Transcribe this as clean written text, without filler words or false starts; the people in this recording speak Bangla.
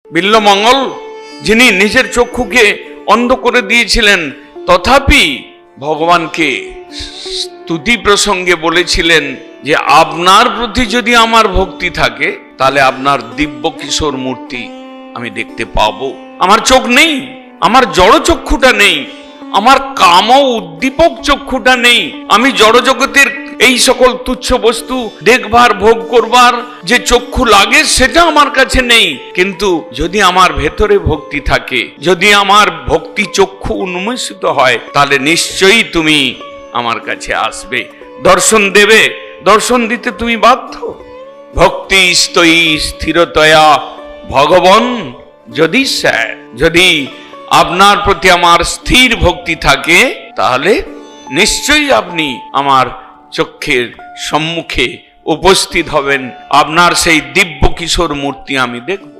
বিল্বমঙ্গল যিনি নিজের চক্ষুকে অন্ধ করে দিয়েছিলেন, তথাপি ভগবানকে স্তুতি প্রসঙ্গে বলেছিলেন যে আপনার প্রতি যদি আমার ভক্তি থাকে তাহলে আপনার দিব্য কিশোর মূর্তি আমি দেখতে পাবো। আমার চোখ নেই, আমার জড় চক্ষুটা নেই, আমার কাম উদ্দীপক চক্ষুটা নেই, আমি জড় জগতের এই সকল তুচ্ছ বস্তু দেখবার ভোগ করবার যে চক্ষু লাগে সেটা আমার কাছে নেই। কিন্তু যদি আমার ভেতরে ভক্তি থাকে, যদি আমার ভক্তি চক্ষু উন্মোচিত হয়, তাহলে নিশ্চয়ই তুমি আমার কাছে আসবে, দর্শন দেবে। দর্শন দিতে তুমি বাধ্য। ভক্তি স্তয়ী স্থিরতয়া ভগবান যদি স্যার, যদি আপনার প্রতি আমার স্থির ভক্তি থাকে তাহলে নিশ্চয়ই আপনি আমার চক্ষের সম্মুখে উপস্থিত হবেন, আপনার সেই দিব্য কিশোর মূর্তি আমি দেখব।